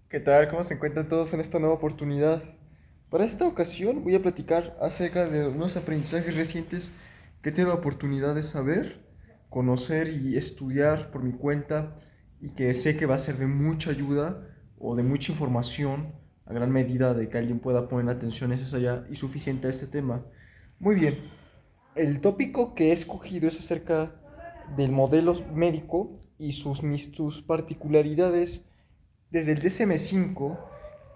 ¿Qué tal? ¿Cómo se encuentran todos en esta nueva oportunidad? Para esta ocasión voy a platicar acerca de unos aprendizajes recientes que he tenido la oportunidad de saber, conocer y estudiar por mi cuenta y que sé que va a ser de mucha ayuda o de mucha información a gran medida de que alguien pueda poner la atención necesaria y suficiente a este tema. Muy bien, el tópico que he escogido es acerca del modelo médico y sus particularidades desde el DSM-5,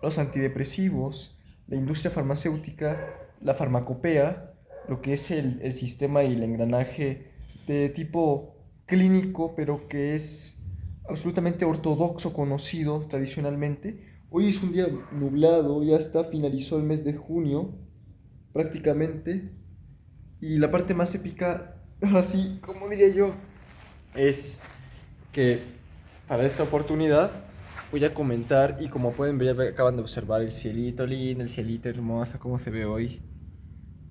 los antidepresivos, la industria farmacéutica, la farmacopea, lo que es el sistema y el engranaje de tipo clínico, pero que es absolutamente ortodoxo, conocido tradicionalmente. Hoy es un día nublado, ya está, finalizó el mes de junio prácticamente, y la parte más épica, ahora sí, como diría yo, es que para esta oportunidad voy a comentar y como pueden ver ya acaban de observar el cielito lindo, el cielito hermoso, como se ve hoy,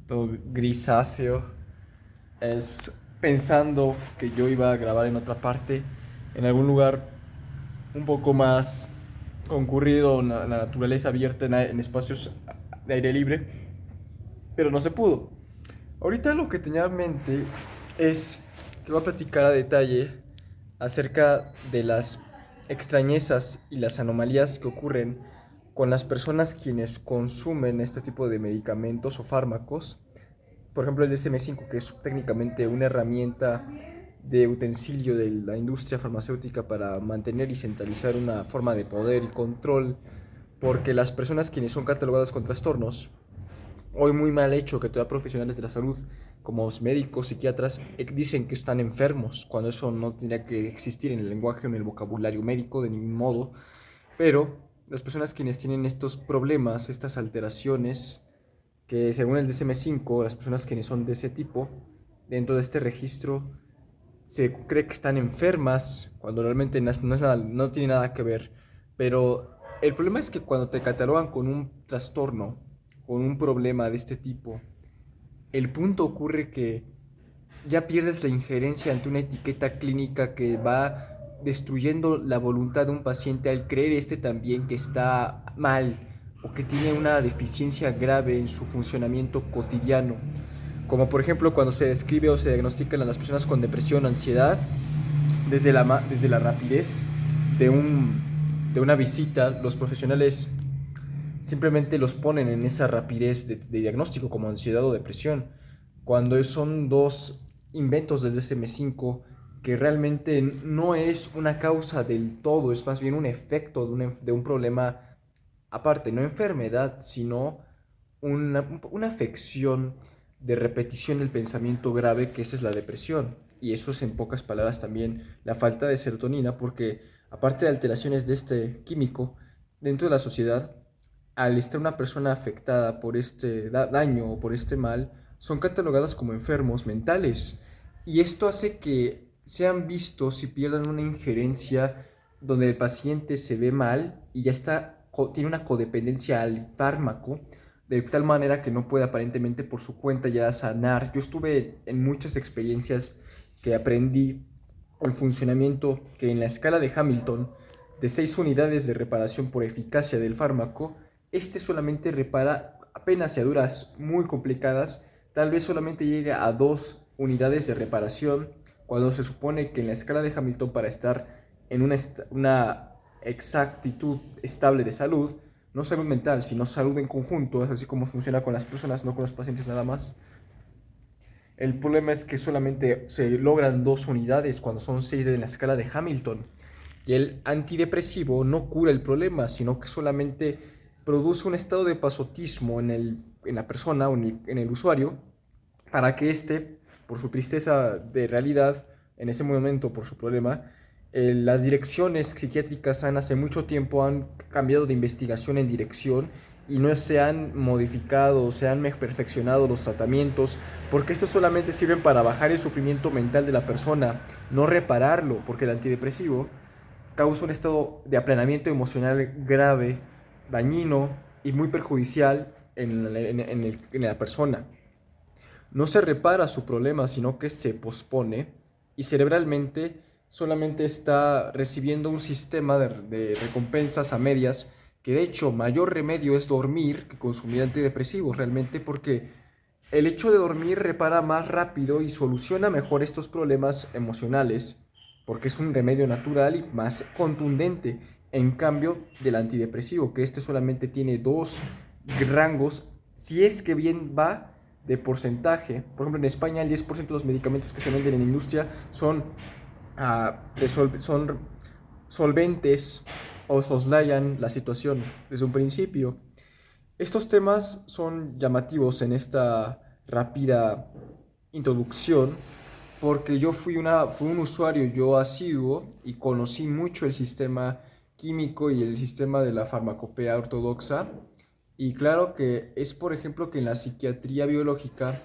todo grisáceo. Es pensando que yo iba a grabar en otra parte, en algún lugar un poco más concurrido, la naturaleza abierta en espacios de aire libre, pero no se pudo. Ahorita lo que tenía en mente es que voy a platicar a detalle acerca de las extrañezas y las anomalías que ocurren con las personas quienes consumen este tipo de medicamentos o fármacos. Por ejemplo, el DSM-5, que es técnicamente una herramienta de utensilio de la industria farmacéutica para mantener y centralizar una forma de poder y control, porque las personas quienes son catalogadas con trastornos hoy muy mal hecho que todavía profesionales de la salud, como médicos, psiquiatras, dicen que están enfermos, cuando eso no tendría que existir en el lenguaje o en el vocabulario médico de ningún modo. Pero las personas quienes tienen estos problemas, estas alteraciones, que según el DSM-5, las personas quienes son de ese tipo, dentro de este registro, se cree que están enfermas, cuando realmente no tiene nada que ver. Pero el problema es que cuando te catalogan con un trastorno, con un problema de este tipo, el punto ocurre que ya pierdes la injerencia ante una etiqueta clínica que va destruyendo la voluntad de un paciente al creer este también que está mal o que tiene una deficiencia grave en su funcionamiento cotidiano. Como por ejemplo cuando se describe o se diagnostican a las personas con depresión o ansiedad, desde la rapidez de una visita, los profesionales simplemente los ponen en esa rapidez de diagnóstico como ansiedad o depresión, cuando son dos inventos del DSM-5 que realmente no es una causa del todo, es más bien un efecto de un problema aparte, no enfermedad, sino una afección de repetición del pensamiento grave, que esa es la depresión. Y eso es en pocas palabras también la falta de serotonina, porque aparte de alteraciones de este químico, dentro de la sociedad, al estar una persona afectada por este daño o por este mal, son catalogadas como enfermos mentales. Y esto hace que sean vistos y pierdan una injerencia donde el paciente se ve mal y ya está, tiene una codependencia al fármaco, de tal manera que no puede aparentemente por su cuenta ya sanar. Yo estuve en muchas experiencias que aprendí el funcionamiento que en la escala de Hamilton, de 6 unidades de reparación por eficacia del fármaco, este solamente repara apenas seaduras muy complicadas, tal vez solamente llega a 2 unidades de reparación, cuando se supone que en la escala de Hamilton, para estar en una exactitud estable de salud, no salud mental, sino salud en conjunto, es así como funciona con las personas, no con los pacientes nada más. El problema es que solamente se logran 2 unidades cuando son 6 en la escala de Hamilton. Y el antidepresivo no cura el problema, sino que solamente produce un estado de pasotismo en la persona o en el usuario, para que éste, por su tristeza de realidad, en ese momento por su problema, las direcciones psiquiátricas hace mucho tiempo han cambiado de investigación en dirección y no se han modificado, se han perfeccionado los tratamientos, porque estos solamente sirven para bajar el sufrimiento mental de la persona, no repararlo, porque el antidepresivo causa un estado de aplanamiento emocional grave, dañino y muy perjudicial en la persona. No se repara su problema, sino que se pospone y cerebralmente solamente está recibiendo un sistema de recompensas a medias, que de hecho mayor remedio es dormir que consumir antidepresivos realmente, porque el hecho de dormir repara más rápido y soluciona mejor estos problemas emocionales, porque es un remedio natural y más contundente, en cambio del antidepresivo, que este solamente tiene dos rangos, si es que bien va, de porcentaje. Por ejemplo, en España el 10% de los medicamentos que se venden en la industria son, son solventes o soslayan la situación desde un principio. Estos temas son llamativos en esta rápida introducción porque yo fui un usuario yo asiduo y conocí mucho el sistema químico y el sistema de la farmacopea ortodoxa. Y claro que es, por ejemplo, que en la psiquiatría biológica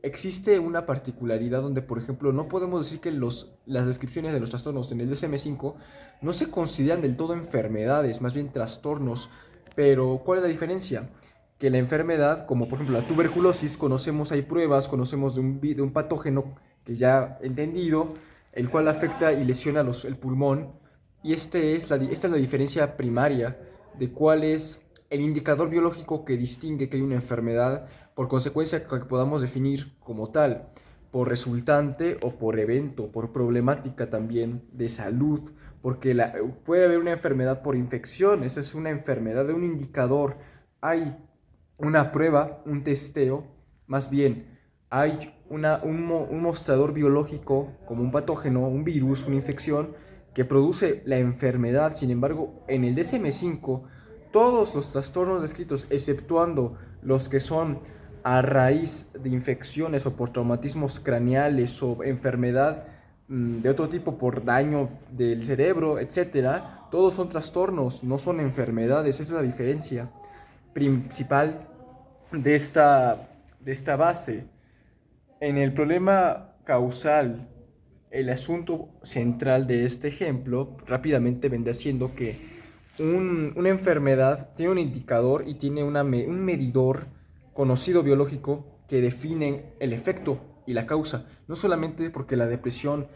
existe una particularidad donde, por ejemplo, no podemos decir que las descripciones de los trastornos en el DSM-5 no se consideran del todo enfermedades, más bien trastornos. Pero, ¿cuál es la diferencia? Que la enfermedad, como por ejemplo la tuberculosis, conocemos, hay pruebas, conocemos de un patógeno que ya entendido, el cual afecta y lesiona el pulmón. Y esta es la diferencia primaria de cuál es el indicador biológico que distingue que hay una enfermedad, por consecuencia que podamos definir como tal, por resultante o por evento, por problemática también de salud, porque puede haber una enfermedad por infección, esa es una enfermedad de un indicador, hay una prueba, un testeo, más bien hay un mostrador biológico como un patógeno, un virus, una infección que produce la enfermedad. Sin embargo, en el DSM-5, todos los trastornos descritos, exceptuando los que son a raíz de infecciones o por traumatismos craneales o enfermedad de otro tipo por daño del cerebro, etcétera, todos son trastornos, no son enfermedades. Esa es la diferencia principal de esta base. En el problema causal, el asunto central de este ejemplo rápidamente vendría siendo que una enfermedad tiene un indicador y tiene un medidor conocido biológico que define el efecto y la causa. No solamente porque la depresión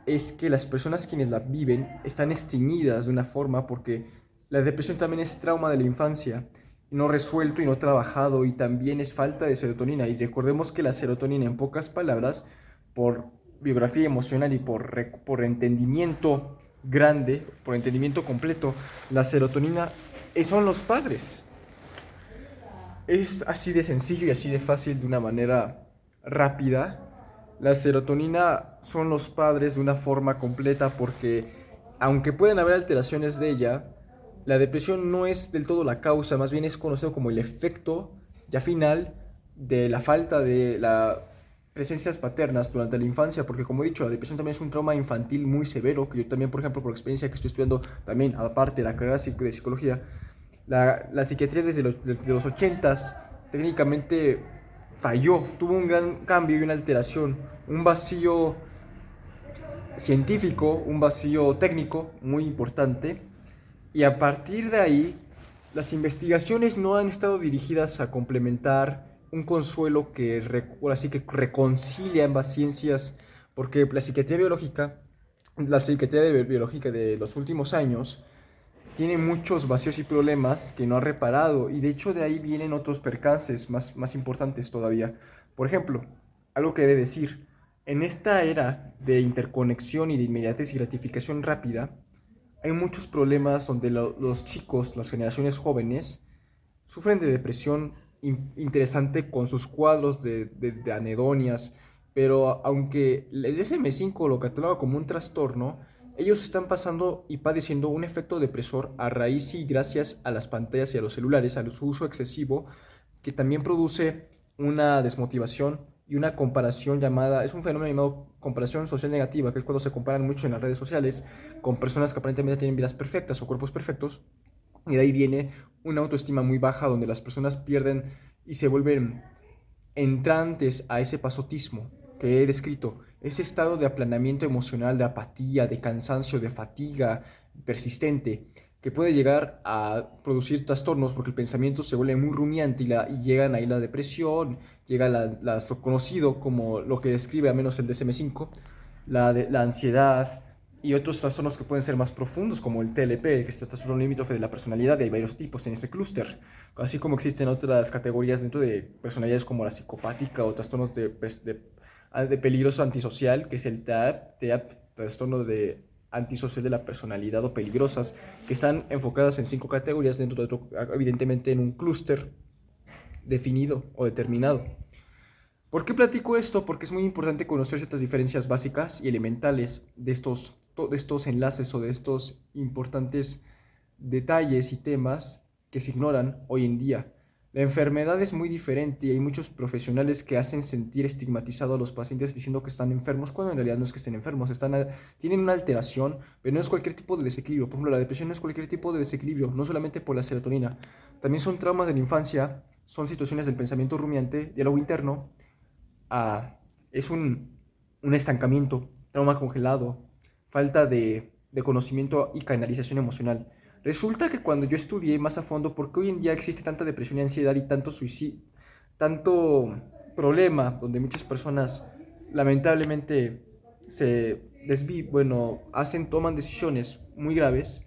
es que las personas quienes la viven están estreñidas de una forma, porque la depresión también es trauma de la infancia no resuelto y no trabajado, y también es falta de serotonina. Y recordemos que la serotonina, en pocas palabras, por biografía emocional y por entendimiento grande, por entendimiento completo, la serotonina son los padres. Es así de sencillo y así de fácil, de una manera rápida. La serotonina son los padres de una forma completa porque, aunque pueden haber alteraciones de ella, la depresión no es del todo la causa, más bien es conocido como el efecto ya final de la falta de las presencias paternas durante la infancia, porque como he dicho, la depresión también es un trauma infantil muy severo, que yo también, por ejemplo, por experiencia que estoy estudiando también, aparte de la carrera de psicología, la psiquiatría desde los 80s técnicamente falló, tuvo un gran cambio y una alteración, un vacío científico, un vacío técnico muy importante. Y a partir de ahí, las investigaciones no han estado dirigidas a complementar un consuelo que, así que reconcilia ambas ciencias, porque la psiquiatría biológica de los últimos años tiene muchos vacíos y problemas que no ha reparado, y de hecho de ahí vienen otros percances más importantes todavía. Por ejemplo, algo que he de decir, en esta era de interconexión y de inmediatez y gratificación rápida, hay muchos problemas donde los chicos, las generaciones jóvenes, sufren de depresión interesante con sus cuadros de anhedonias, pero aunque el DSM-5 lo cataloga como un trastorno, ellos están pasando y padeciendo un efecto depresor a raíz y gracias a las pantallas y a los celulares, a su uso excesivo, que también produce una desmotivación y una comparación llamada, es un fenómeno llamado comparación social negativa, que es cuando se comparan mucho en las redes sociales con personas que aparentemente tienen vidas perfectas o cuerpos perfectos, y de ahí viene una autoestima muy baja donde las personas pierden y se vuelven entrantes a ese pasotismo que he descrito, ese estado de aplanamiento emocional, de apatía, de cansancio, de fatiga persistente, que puede llegar a producir trastornos porque el pensamiento se vuelve muy rumiante y llegan ahí la depresión, llega lo conocido como lo que describe al menos el DSM-5, la ansiedad y otros trastornos que pueden ser más profundos, como el TLP, que es el trastorno limítrofe de la personalidad, y hay varios tipos en ese clúster, así como existen otras categorías dentro de personalidades como la psicopática o trastornos de peligroso antisocial, que es el TAP, trastorno de antisocial de la personalidad o peligrosas, que están enfocadas en 5 categorías dentro de otro, evidentemente en un clúster definido o determinado. ¿Por qué platico esto? Porque es muy importante conocer ciertas diferencias básicas y elementales de estos enlaces o de estos importantes detalles y temas que se ignoran hoy en día. La enfermedad es muy diferente y hay muchos profesionales que hacen sentir estigmatizado a los pacientes diciendo que están enfermos cuando en realidad no es que estén enfermos, tienen una alteración, pero no es cualquier tipo de desequilibrio. Por ejemplo, la depresión no es cualquier tipo de desequilibrio, no solamente por la serotonina. También son traumas de la infancia, son situaciones del pensamiento rumiante, diálogo interno, es un estancamiento, trauma congelado, falta de conocimiento y canalización emocional. Resulta que cuando yo estudié más a fondo, porque hoy en día existe tanta depresión y ansiedad y tanto suicidio, tanto problema, donde muchas personas lamentablemente toman decisiones muy graves,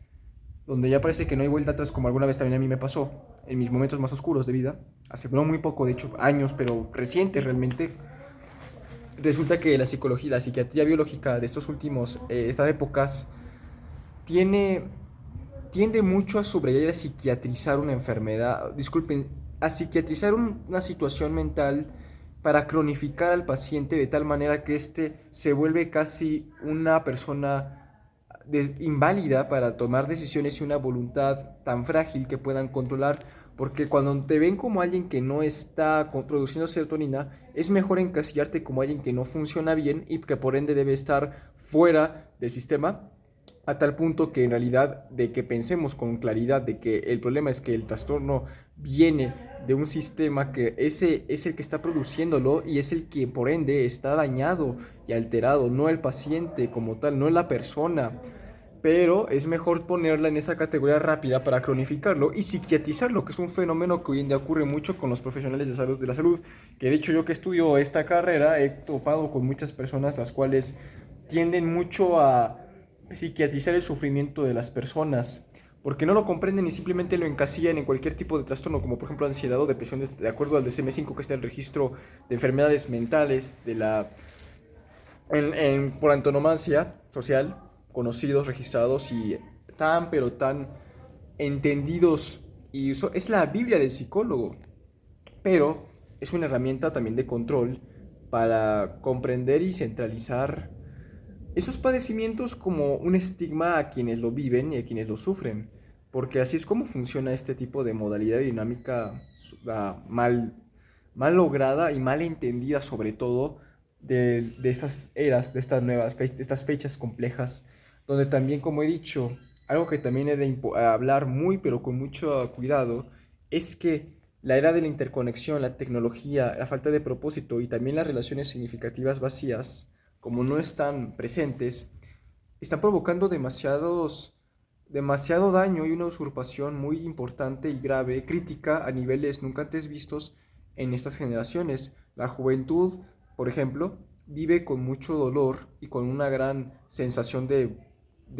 donde ya parece que no hay vuelta atrás, como alguna vez también a mí me pasó, en mis momentos más oscuros de vida, hace no muy poco, de hecho, años, pero reciente realmente. Resulta que la psicología, la psiquiatría biológica de estas épocas, tiene, tiende mucho a subrayar y a psiquiatrizar una enfermedad, disculpen, a psiquiatrizar una situación mental para cronificar al paciente de tal manera que éste se vuelve casi una persona inválida para tomar decisiones y una voluntad tan frágil que puedan controlar, porque cuando te ven como alguien que no está produciendo serotonina, es mejor encasillarte como alguien que no funciona bien y que por ende debe estar fuera del sistema, a tal punto que en realidad de que pensemos con claridad de que el problema es que el trastorno viene de un sistema que ese es el que está produciéndolo y es el que por ende está dañado y alterado, no el paciente como tal, no la persona. Pero es mejor ponerla en esa categoría rápida para cronificarlo y psiquiatrizarlo, que es un fenómeno que hoy en día ocurre mucho con los profesionales de la salud, que de hecho yo que estudio esta carrera he topado con muchas personas las cuales tienden mucho a psiquiatrizar el sufrimiento de las personas, porque no lo comprenden y simplemente lo encasillan en cualquier tipo de trastorno, como por ejemplo ansiedad o depresión, de acuerdo al DSM-5, que está en el registro de enfermedades mentales de por antonomasia social, conocidos, registrados y pero tan entendidos. Y eso es la Biblia del psicólogo, pero es una herramienta también de control para comprender y centralizar esos padecimientos como un estigma a quienes lo viven y a quienes lo sufren, porque así es como funciona este tipo de modalidad dinámica mal lograda y mal entendida sobre todo de esas eras, de estas fechas complejas, donde también, como he dicho, algo que también he de hablar muy pero con mucho cuidado, es que la era de la interconexión, la tecnología, la falta de propósito y también las relaciones significativas vacías, como no están presentes, están provocando demasiado daño y una usurpación muy importante y grave, crítica a niveles nunca antes vistos en estas generaciones. La juventud, por ejemplo, vive con mucho dolor y con una gran sensación de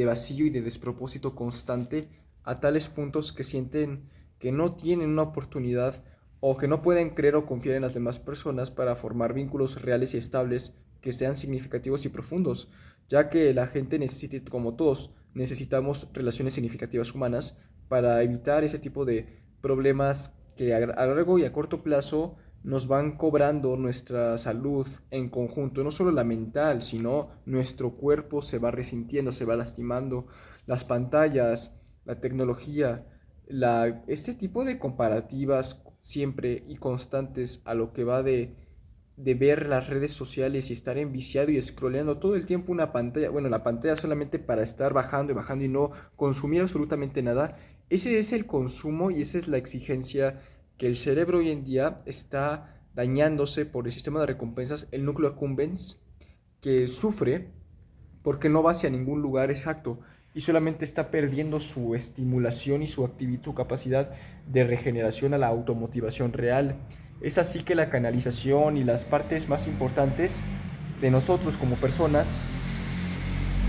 vacío y de despropósito constante a tales puntos que sienten que no tienen una oportunidad o que no pueden creer o confiar en las demás personas para formar vínculos reales y estables que sean significativos y profundos, ya que la gente necesita, como todos, necesitamos relaciones significativas humanas para evitar ese tipo de problemas que a largo y a corto plazo nos van cobrando nuestra salud en conjunto, no solo la mental, sino nuestro cuerpo se va resintiendo, se va lastimando, las pantallas, la tecnología, este tipo de comparativas siempre y constantes a lo que va de ver las redes sociales y estar enviciado y scrolleando todo el tiempo una pantalla, bueno, la pantalla solamente para estar bajando y bajando y no consumir absolutamente nada, ese es el consumo y esa es la exigencia que el cerebro hoy en día está dañándose por el sistema de recompensas, el núcleo accumbens, que sufre porque no va hacia ningún lugar exacto y solamente está perdiendo su estimulación y su actividad, su capacidad de regeneración a la automotivación real. Es así que la canalización y las partes más importantes de nosotros como personas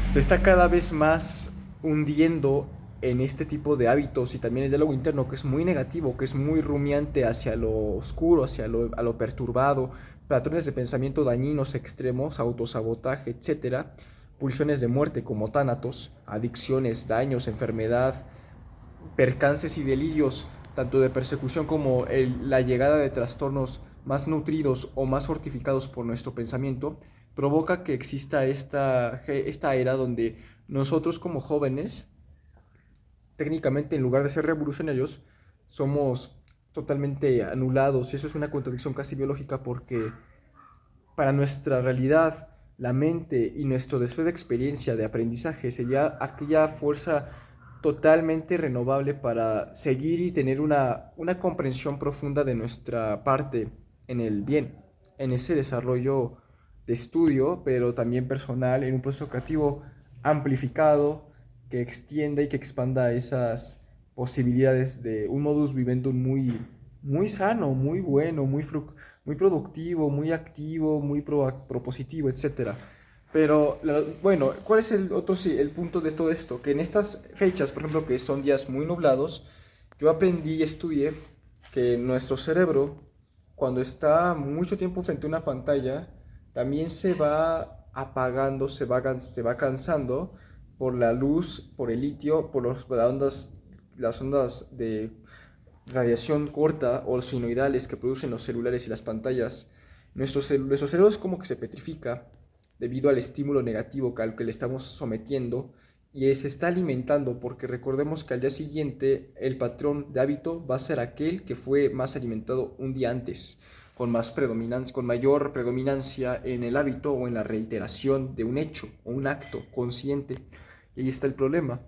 se está cada vez más hundiendo en este tipo de hábitos y también el diálogo interno que es muy negativo, que es muy rumiante hacia lo oscuro, a lo perturbado, patrones de pensamiento dañinos extremos, autosabotaje, etcétera, pulsiones de muerte como tánatos, adicciones, daños, enfermedad, percances y delirios, tanto de persecución como la llegada de trastornos más nutridos o más fortificados por nuestro pensamiento, provoca que exista esta era donde nosotros como jóvenes, técnicamente en lugar de ser revolucionarios, somos totalmente anulados. Y eso es una contradicción casi biológica porque para nuestra realidad, la mente y nuestro deseo de experiencia, de aprendizaje, sería aquella fuerza totalmente renovable para seguir y tener una comprensión profunda de nuestra parte en el bien, en ese desarrollo de estudio, pero también personal, en un proceso creativo amplificado que extienda y que expanda esas posibilidades de un modus vivendi muy sano, muy bueno, muy productivo, muy activo, muy propositivo, etcétera. Pero bueno, ¿cuál es el otro sí, el punto de todo esto? Que en estas fechas, por ejemplo, que son días muy nublados, yo aprendí y estudié que nuestro cerebro, cuando está mucho tiempo frente a una pantalla, también se va apagando, se va cansando por la luz, por el litio, por las ondas de radiación corta o sinoidales que producen los celulares y las pantallas. Nuestro cerebro es como que se petrifica debido al estímulo negativo al que le estamos sometiendo y se está alimentando porque recordemos que al día siguiente el patrón de hábito va a ser aquel que fue más alimentado un día antes, con mayor predominancia en el hábito o en la reiteración de un hecho o un acto consciente. Y ahí está el problema,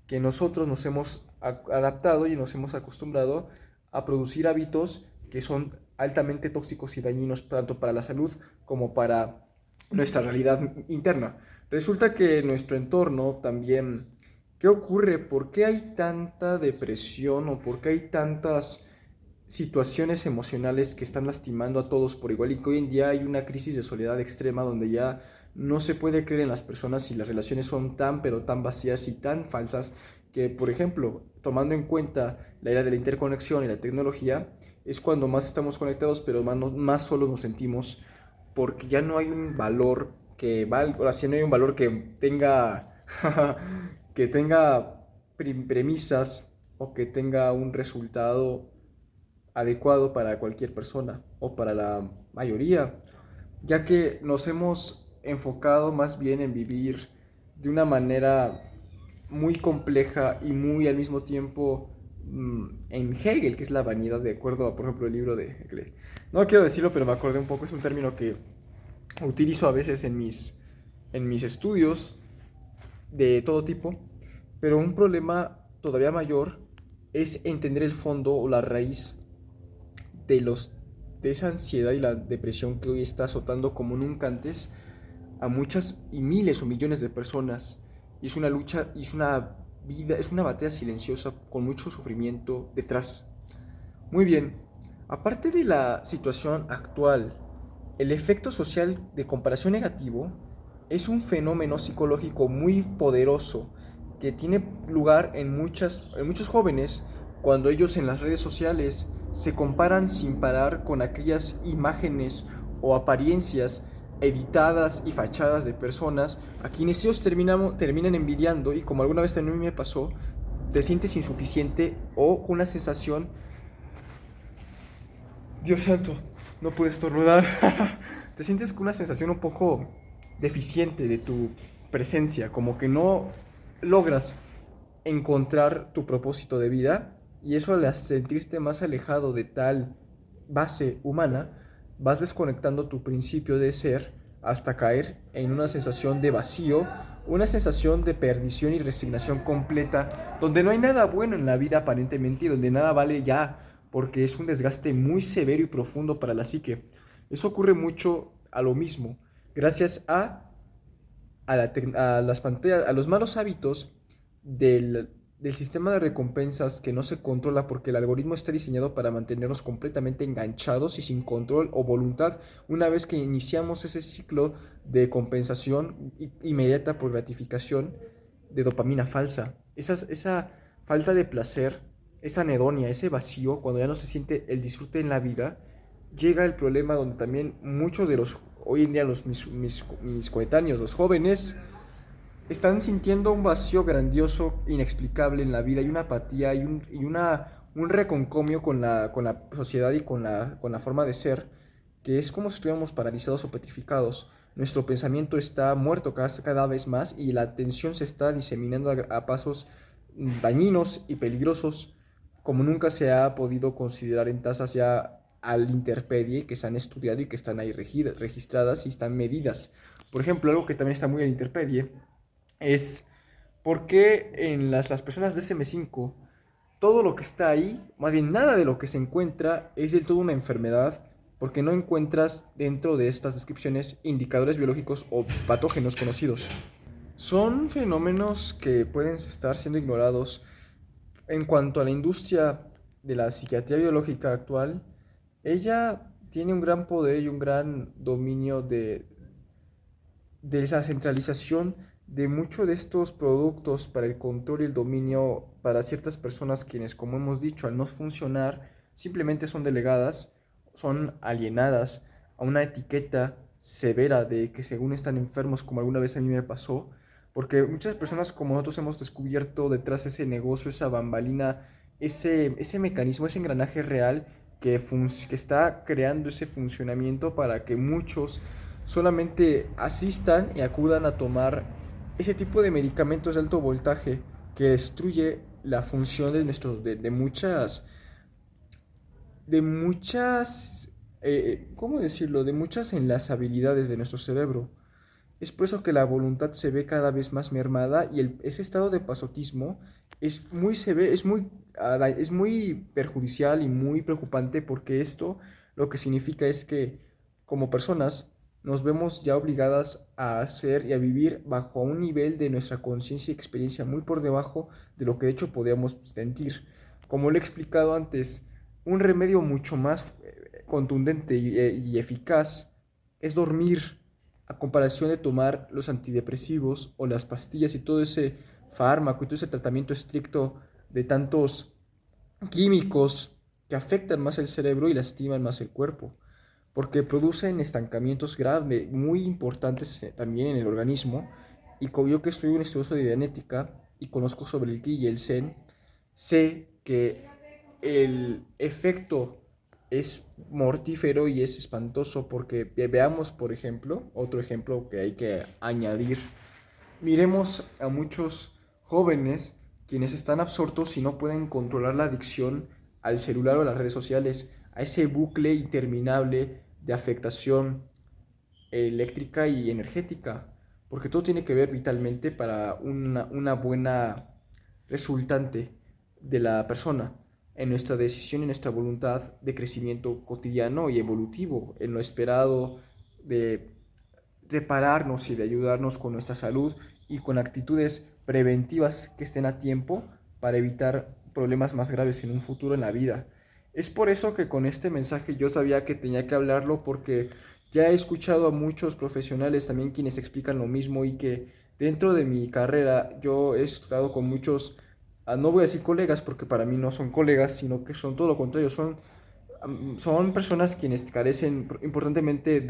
que nosotros nos hemos adaptado y nos hemos acostumbrado a producir hábitos que son altamente tóxicos y dañinos tanto para la salud como para nuestra realidad interna. Resulta que en nuestro entorno también, ¿qué ocurre? ¿Por qué hay tanta depresión o por qué hay tantas situaciones emocionales que están lastimando a todos por igual y que hoy en día hay una crisis de soledad extrema donde ya no se puede creer en las personas y las relaciones son tan pero tan vacías y tan falsas que, por ejemplo, tomando en cuenta la era de la interconexión y la tecnología, es cuando más estamos conectados pero más solos nos sentimos porque ya no hay un valor que valga, ahora sí no hay un valor que tenga que tenga premisas o que tenga un resultado adecuado para cualquier persona o para la mayoría, ya que nos hemos enfocado más bien en vivir de una manera muy compleja y muy al mismo tiempo en Hegel, que es la vanidad, de acuerdo a, por ejemplo, el libro de Hegel. No quiero decirlo, pero me acordé un poco, es un término que utilizo a veces en mis estudios de todo tipo, pero un problema todavía mayor es entender el fondo o la raíz de, de esa ansiedad y la depresión que hoy está azotando como nunca antes a muchas y miles o millones de personas. Y es una lucha, y es una vida, es una batalla silenciosa con mucho sufrimiento detrás. Muy bien, aparte de la situación actual, el efecto social de comparación negativo es un fenómeno psicológico muy poderoso que tiene lugar en muchos jóvenes cuando ellos en las redes sociales se comparan sin parar con aquellas imágenes o apariencias editadas y fachadas de personas a quienes ellos terminan envidiando y como alguna vez también me pasó, te sientes insuficiente o con una sensación, Dios santo, no puedes estornudar, te sientes con una sensación un poco deficiente de tu presencia, como que no logras encontrar tu propósito de vida y eso al sentirte más alejado de tal base humana, vas desconectando tu principio de ser hasta caer en una sensación de vacío, una sensación de perdición y resignación completa, donde no hay nada bueno en la vida aparentemente y donde nada vale ya, porque es un desgaste muy severo y profundo para la psique. Eso ocurre mucho a lo mismo, gracias a las pantallas, a los malos hábitos del sistema de recompensas que no se controla porque el algoritmo está diseñado para mantenernos completamente enganchados y sin control o voluntad una vez que iniciamos ese ciclo de compensación inmediata por gratificación de dopamina falsa. Esa falta de placer, esa anedonia, ese vacío, cuando ya no se siente el disfrute en la vida, llega el problema donde también muchos de los, hoy en día mis coetáneos, los jóvenes, están sintiendo un vacío grandioso, inexplicable en la vida, y una apatía un reconcomio con la sociedad y con la forma de ser, que es como si estuviéramos paralizados o petrificados. Nuestro pensamiento está muerto cada vez más y la atención se está diseminando a pasos dañinos y peligrosos como nunca se ha podido considerar en tasas ya al interpedie que se han estudiado y que están ahí registradas y están medidas. Por ejemplo, algo que también está muy al interpedie es por qué en las personas de SM5 todo lo que está ahí, más bien nada de lo que se encuentra es del todo una enfermedad, porque no encuentras dentro de estas descripciones indicadores biológicos o patógenos conocidos. Son fenómenos que pueden estar siendo ignorados. En cuanto a la industria de la psiquiatría biológica actual, ella tiene un gran poder y un gran dominio de esa centralización de muchos de estos productos para el control y el dominio para ciertas personas quienes, como hemos dicho, al no funcionar, simplemente son delegadas, son alienadas a una etiqueta severa de que según están enfermos, como alguna vez a mí me pasó, porque muchas personas como nosotros hemos descubierto detrás de ese negocio, esa bambalina, ese mecanismo, ese engranaje real que está creando ese funcionamiento para que muchos solamente asistan y acudan a tomar ese tipo de medicamentos de alto voltaje que destruye la función de muchas, ¿cómo decirlo? De muchas enlazabilidades de nuestro cerebro. Es por eso que la voluntad se ve cada vez más mermada y ese estado de pasotismo es muy perjudicial y muy preocupante, porque esto lo que significa es que como personas nos vemos ya obligadas a hacer y a vivir bajo un nivel de nuestra conciencia y experiencia muy por debajo de lo que de hecho podríamos sentir. Como lo he explicado antes, un remedio mucho más contundente y eficaz es dormir, a comparación de tomar los antidepresivos o las pastillas y todo ese fármaco y todo ese tratamiento estricto de tantos químicos que afectan más el cerebro y lastiman más el cuerpo, porque producen estancamientos graves, muy importantes también en el organismo. Y como yo, que soy un estudioso de genética y conozco sobre el Ki y el Zen, sé que el efecto es mortífero y es espantoso, porque veamos, por ejemplo, otro ejemplo que hay que añadir. Miremos a muchos jóvenes quienes están absortos y no pueden controlar la adicción al celular o a las redes sociales, a ese bucle interminable de afectación eléctrica y energética, porque todo tiene que ver vitalmente para una buena resultante de la persona en nuestra decisión y nuestra voluntad de crecimiento cotidiano y evolutivo, en lo esperado de repararnos y de ayudarnos con nuestra salud y con actitudes preventivas que estén a tiempo para evitar problemas más graves en un futuro en la vida. Es por eso que con este mensaje yo sabía que tenía que hablarlo, porque ya he escuchado a muchos profesionales también quienes explican lo mismo, y que dentro de mi carrera yo he estado con muchos, no voy a decir colegas porque para mí no son colegas, sino que son todo lo contrario, son personas quienes carecen importantemente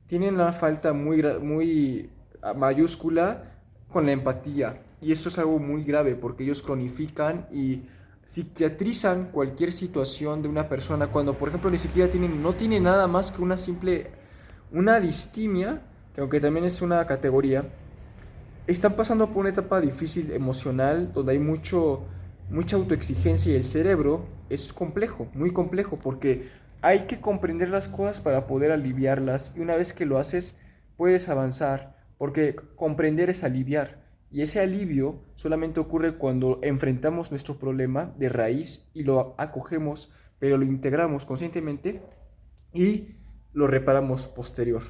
tienen una falta muy mayúscula con la empatía, y eso es algo muy grave porque ellos cronifican y psiquiatrizan cualquier situación de una persona cuando, por ejemplo, ni siquiera no tiene nada más que una distimia, que aunque también es una categoría. Están pasando por una etapa difícil emocional donde hay mucha autoexigencia, y el cerebro es complejo, muy complejo, porque hay que comprender las cosas para poder aliviarlas, y una vez que lo haces puedes avanzar, porque comprender es aliviar, y ese alivio solamente ocurre cuando enfrentamos nuestro problema de raíz y lo acogemos, pero lo integramos conscientemente y lo reparamos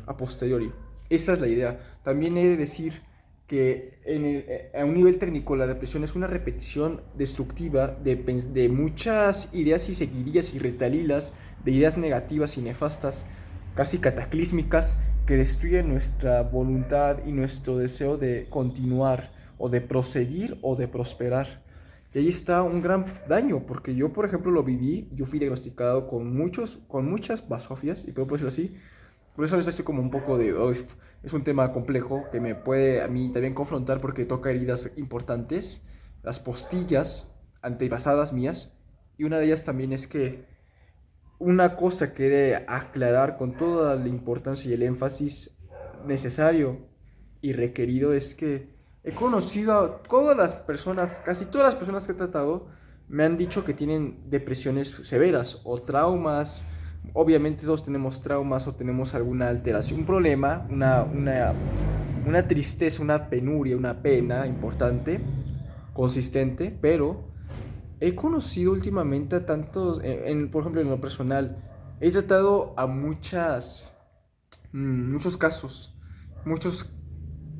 a posteriori. Esa es la idea. También he de decir que a un nivel técnico la depresión es una repetición destructiva de muchas ideas y seguidillas y retalilas de ideas negativas y nefastas, casi cataclísmicas, que destruyen nuestra voluntad y nuestro deseo de continuar o de proseguir o de prosperar. Y ahí está un gran daño, porque yo, por ejemplo, lo viví, yo fui diagnosticado con muchas basofias, y puedo decirlo así, por eso estoy como un poco de, "Uf", es un tema complejo que me puede a mí también confrontar porque toca heridas importantes, las postillas antepasadas mías, y una de ellas también es que una cosa que he de aclarar con toda la importancia y el énfasis necesario y requerido es que he conocido a todas las personas, casi todas las personas que he tratado, me han dicho que tienen depresiones severas o traumas. Obviamente todos tenemos traumas o tenemos alguna alteración, un problema, una tristeza, una penuria, una pena importante, consistente, pero he conocido últimamente a tantos, por ejemplo, en lo personal, he tratado a muchos casos, muchos,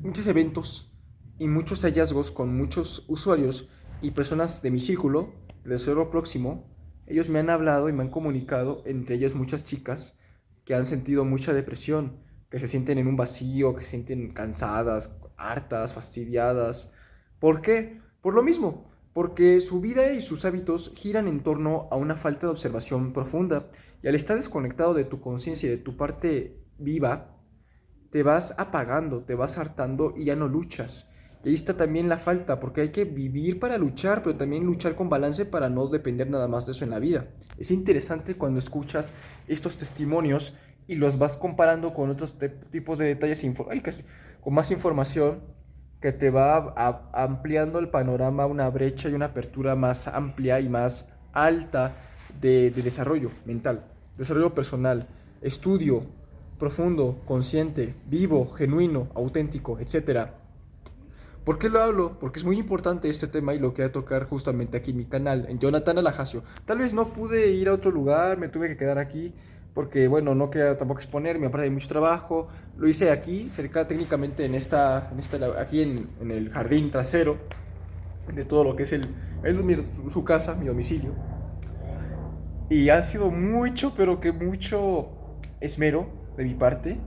muchos eventos y muchos hallazgos con muchos usuarios y personas de mi círculo, de cero próximo. Ellos me han hablado y me han comunicado, entre ellas muchas chicas, que han sentido mucha depresión, que se sienten en un vacío, que se sienten cansadas, hartas, fastidiadas. ¿Por qué? Por lo mismo, porque su vida y sus hábitos giran en torno a una falta de observación profunda, y al estar desconectado de tu conciencia y de tu parte viva, te vas apagando, te vas hartando y ya no luchas. Y ahí está también la falta, porque hay que vivir para luchar, pero también luchar con balance para no depender nada más de eso en la vida. Es interesante cuando escuchas estos testimonios y los vas comparando con otros tipos de detalles, con más información, que te va ampliando el panorama, una brecha y una apertura más amplia y más alta de desarrollo mental, desarrollo personal, estudio profundo, consciente, vivo, genuino, auténtico, etcétera. ¿Por qué lo hablo? Porque es muy importante este tema y lo quería tocar justamente aquí en mi canal, en Jonathan Alajacio. Tal vez no pude ir a otro lugar, me tuve que quedar aquí porque, bueno, no quería tampoco exponerme, aparte hay mucho trabajo. Lo hice aquí, cerca técnicamente aquí en el jardín trasero de todo lo que es su casa, mi domicilio. Y ha sido mucho, pero que mucho esmero de mi parte.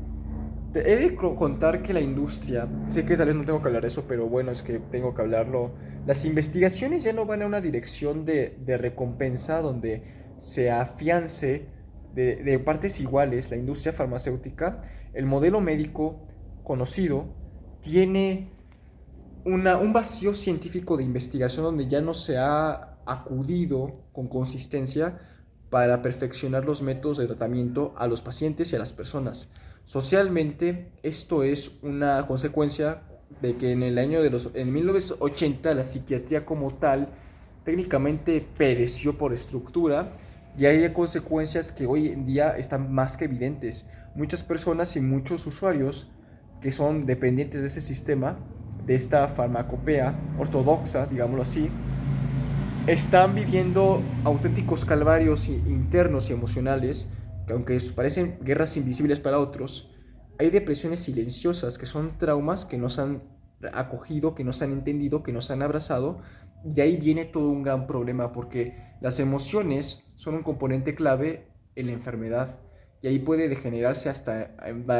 Te he de contar que la industria, sé que tal vez no tengo que hablar de eso, pero bueno, es que tengo que hablarlo. Las investigaciones ya no van a una dirección de recompensa donde se afiance de partes iguales la industria farmacéutica. El modelo médico conocido tiene un vacío científico de investigación donde ya no se ha acudido con consistencia para perfeccionar los métodos de tratamiento a los pacientes y a las personas. Socialmente, esto es una consecuencia de que en 1980 la psiquiatría como tal técnicamente pereció por estructura, y hay consecuencias que hoy en día están más que evidentes. Muchas personas y muchos usuarios que son dependientes de este sistema, de esta farmacopea ortodoxa, digámoslo así, están viviendo auténticos calvarios internos y emocionales, que aunque parecen guerras invisibles para otros, hay depresiones silenciosas que son traumas que nos han acogido, que nos han entendido, que nos han abrazado. De ahí viene todo un gran problema, porque las emociones son un componente clave en la enfermedad, y ahí puede degenerarse hasta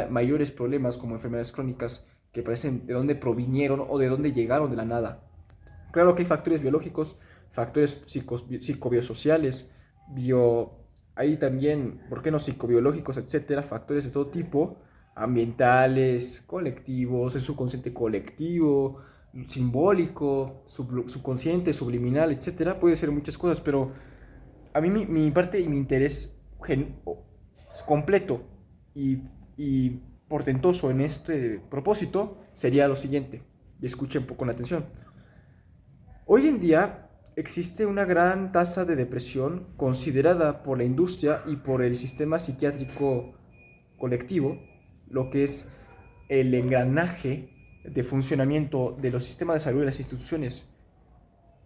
mayores problemas como enfermedades crónicas que parecen de dónde provinieron o de dónde llegaron de la nada. Claro que hay factores biológicos, factores psicobiosociales, hay también, ¿por qué no?, psicobiológicos, etcétera, factores de todo tipo, ambientales, colectivos, el subconsciente colectivo, simbólico, subconsciente, subliminal, etcétera. Puede ser muchas cosas, pero a mí mi parte y mi interés completo y portentoso en este propósito sería lo siguiente, y escuchen con atención. Hoy en día existe una gran tasa de depresión considerada por la industria y por el sistema psiquiátrico colectivo, lo que es el engranaje de funcionamiento de los sistemas de salud y las instituciones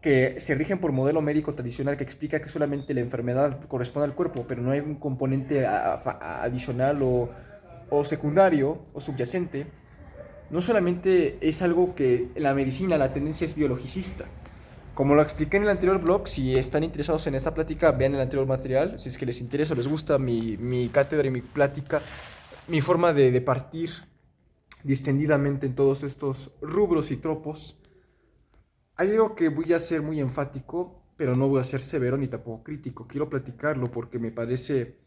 que se rigen por modelo médico tradicional, que explica que solamente la enfermedad corresponde al cuerpo, pero no hay un componente adicional o secundario o subyacente. No solamente es algo que en la medicina la tendencia es biologicista. Como lo expliqué en el anterior blog, si están interesados en esta plática, vean el anterior material. Si es que les interesa o les gusta mi cátedra y mi plática mi forma de partir distendidamente en todos estos rubros y tropos, hay algo que voy a ser muy enfático, pero no voy a ser severo ni tampoco crítico. Quiero platicarlo porque me parece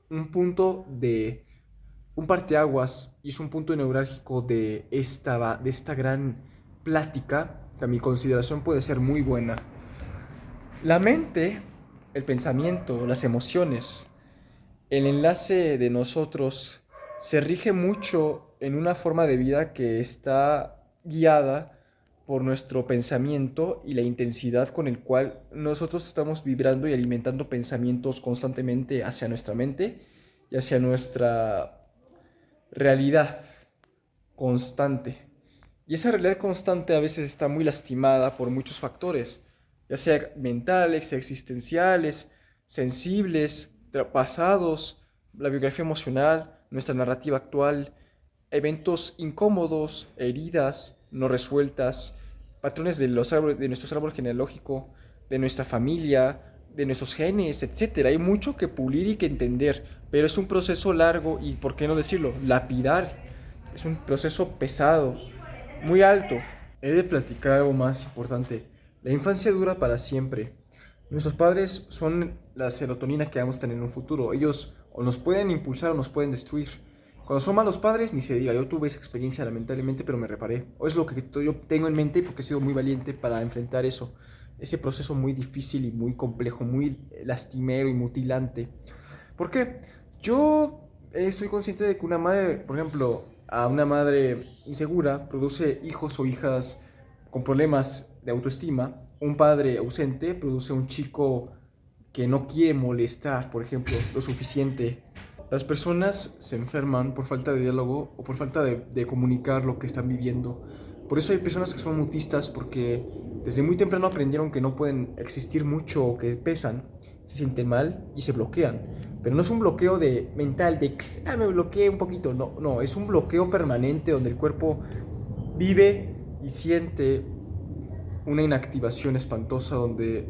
un punto de un parteaguas y es un punto neurálgico de esta gran plática que a mi consideración puede ser muy buena. La mente, el pensamiento, las emociones, el enlace de nosotros se rige mucho en una forma de vida que está guiada por nuestro pensamiento y la intensidad con el cual nosotros estamos vibrando y alimentando pensamientos constantemente hacia nuestra mente y hacia nuestra realidad constante. Y esa realidad constante a veces está muy lastimada por muchos factores, ya sea mentales, existenciales, sensibles, pasados, la biografía emocional, nuestra narrativa actual, eventos incómodos, heridas no resueltas, patrones de, de nuestro árbol genealógico, de nuestra familia, de nuestros genes, etcétera. Hay mucho que pulir y que entender, pero es un proceso largo y, ¿por qué no decirlo?, lapidar. Es un proceso pesado, muy alto. He de platicar algo más importante. La infancia dura para siempre. Nuestros padres son la serotonina que vamos a tener en un futuro. Ellos o nos pueden impulsar o nos pueden destruir. Cuando son malos padres, ni se diga. Yo tuve esa experiencia lamentablemente, pero me reparé. O es lo que yo tengo en mente porque he sido muy valiente para enfrentar eso. Ese proceso muy difícil y muy complejo, muy lastimero y mutilante. ¿Por qué? Yo soy consciente de que una madre, por ejemplo, a una madre insegura produce hijos o hijas con problemas de autoestima. Un padre ausente produce un chico que no quiere molestar, por ejemplo, lo suficiente. Las personas se enferman por falta de diálogo o por falta de comunicar lo que están viviendo. Por eso hay personas que son mutistas porque desde muy temprano aprendieron que no pueden existir mucho o que pesan, se sienten mal y se bloquean. Pero no es un bloqueo de mental, de me bloqueé un poquito, no, no, es un bloqueo permanente donde el cuerpo vive y siente una inactivación espantosa donde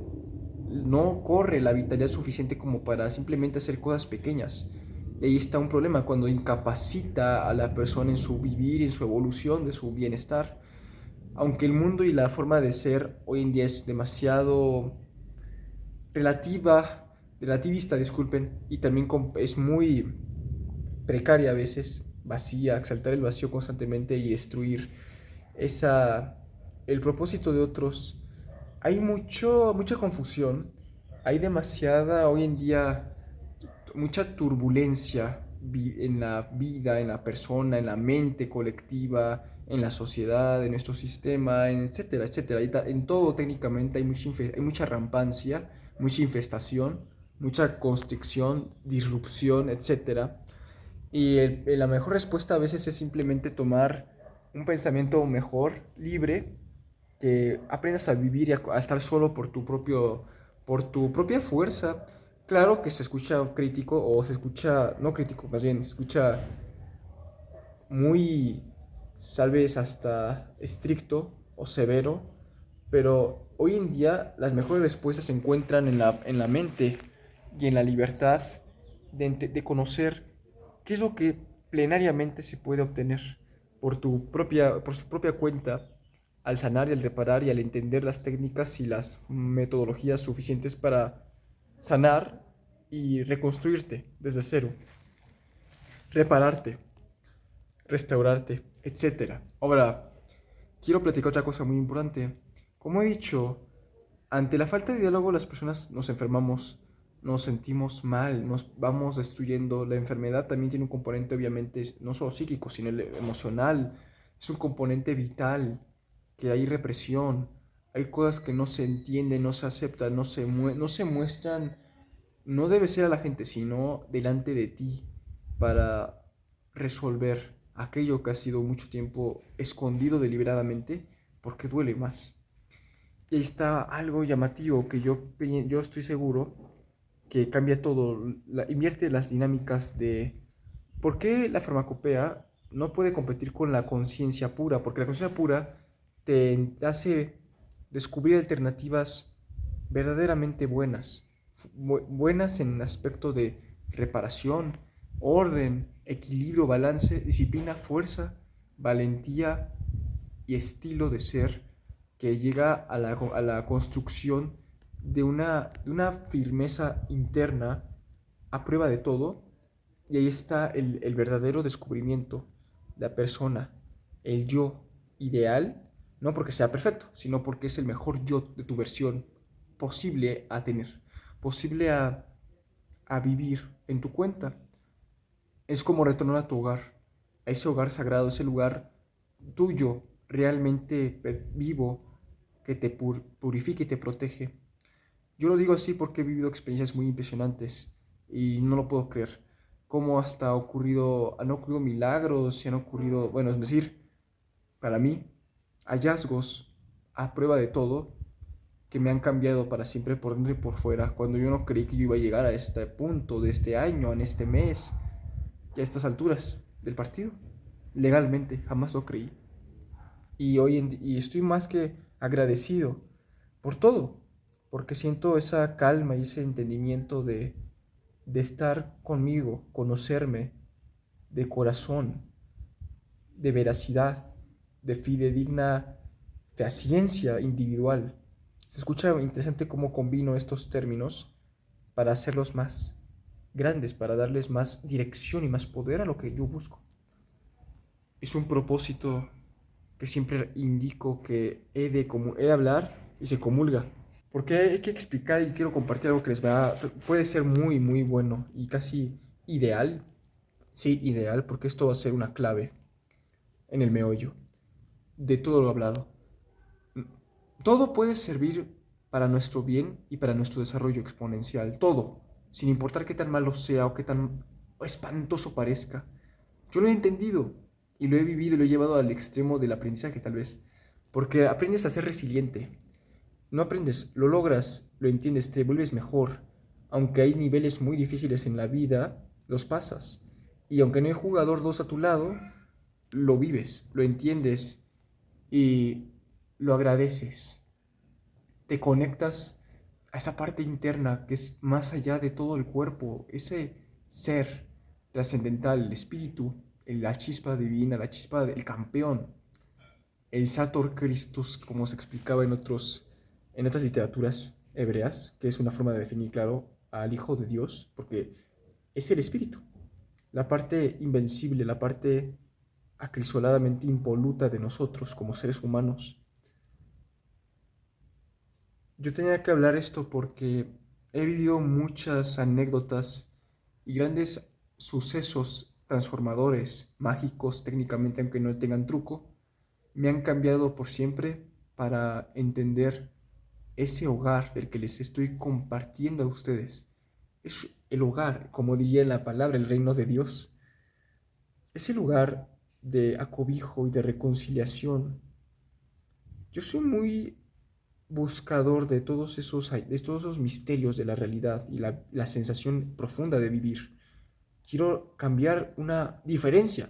no corre la vitalidad suficiente como para simplemente hacer cosas pequeñas. Y ahí está un problema cuando incapacita a la persona en su vivir, en su evolución, de su bienestar. Aunque el mundo y la forma de ser hoy en día es demasiado relativista, disculpen, y también es muy precaria a veces, vacía, exaltar el vacío constantemente y destruir esa, el propósito de otros. Hay mucha confusión, hay demasiada, hoy en día, mucha turbulencia en la vida, en la persona, en la mente colectiva, en la sociedad, en nuestro sistema, etcétera, etcétera. En todo técnicamente hay mucha rampancia, mucha infestación, mucha constricción, disrupción, etcétera. Y la mejor respuesta a veces es simplemente tomar un pensamiento mejor, libre, que aprendas a vivir y a estar solo por tu propia fuerza. Claro que se escucha crítico o se escucha, no crítico, más bien, se escucha muy, tal vez hasta estricto o severo, pero hoy en día las mejores respuestas se encuentran en la mente y en la libertad de conocer qué es lo que plenariamente se puede obtener por su propia cuenta al sanar y al reparar y al entender las técnicas y las metodologías suficientes para sanar y reconstruirte desde cero, repararte, restaurarte, etcétera. Ahora, quiero platicar otra cosa muy importante. Como he dicho, ante la falta de diálogo las personas nos enfermamos, nos sentimos mal, nos vamos destruyendo. La enfermedad también tiene un componente obviamente no solo psíquico, sino el emocional. Es un componente vital, que hay represión, hay cosas que no se entienden, no se aceptan, no se muestran, no debe ser a la gente, sino delante de ti para resolver aquello que ha sido mucho tiempo escondido deliberadamente, porque duele más. Y ahí está algo llamativo que yo estoy seguro que cambia todo, invierte las dinámicas de por qué la farmacopea no puede competir con la conciencia pura, porque la conciencia pura te hace descubrir alternativas verdaderamente buenas, buenas en aspecto de reparación, orden, equilibrio, balance, disciplina, fuerza, valentía y estilo de ser que llega a la construcción de una firmeza interna a prueba de todo. Y ahí está el verdadero descubrimiento, la persona, el yo ideal, no porque sea perfecto, sino porque es el mejor yo de tu versión posible a tener, posible a vivir en tu cuenta. Es como retornar a tu hogar, a ese hogar sagrado, ese lugar tuyo, realmente vivo, que te purifica y te protege. Yo lo digo así porque he vivido experiencias muy impresionantes y no lo puedo creer. Cómo hasta han ocurrido milagros y han ocurrido, bueno, es decir, para mí, hallazgos a prueba de todo que me han cambiado para siempre por dentro y por fuera, cuando yo no creí que yo iba a llegar a este punto de este año, en este mes, y a estas alturas del partido. Legalmente, jamás lo creí. Y estoy más que agradecido por todo, porque siento esa calma y ese entendimiento de estar conmigo, conocerme de corazón, de veracidad, de fidedigna fehaciencia individual. Se escucha interesante cómo combino estos términos para hacerlos más grandes, para darles más dirección y más poder a lo que yo busco. Es un propósito que siempre indico que he de hablar y se comulga. Porque hay que explicar y quiero compartir algo que puede ser muy, muy bueno y casi ideal. Sí, ideal, porque esto va a ser una clave en el meollo de todo lo hablado. Todo puede servir para nuestro bien y para nuestro desarrollo exponencial. Todo, sin importar qué tan malo sea o qué tan espantoso parezca. Yo lo he entendido y lo he vivido y lo he llevado al extremo del aprendizaje, tal vez. Porque aprendes a ser resiliente. No aprendes, lo logras, lo entiendes, te vuelves mejor. Aunque hay niveles muy difíciles en la vida, los pasas. Y aunque no hay jugador 2 a tu lado, lo vives, lo entiendes y lo agradeces. Te conectas a esa parte interna que es más allá de todo el cuerpo, ese ser trascendental, el espíritu, la chispa divina, la chispa del campeón, el Sator Christus, como se explicaba en otras literaturas hebreas, que es una forma de definir, claro, al Hijo de Dios, porque es el espíritu, la parte invencible, la parte acrisoladamente impoluta de nosotros como seres humanos. Yo tenía que hablar esto porque he vivido muchas anécdotas y grandes sucesos transformadores, mágicos técnicamente, aunque no tengan truco, me han cambiado por siempre para entender ese hogar del que les estoy compartiendo a ustedes. Es el hogar, como diría en la palabra, el reino de Dios. Es el lugar de acobijo y de reconciliación. Yo soy muy buscador de todos esos misterios de la realidad y la sensación profunda de vivir. Quiero cambiar la diferencia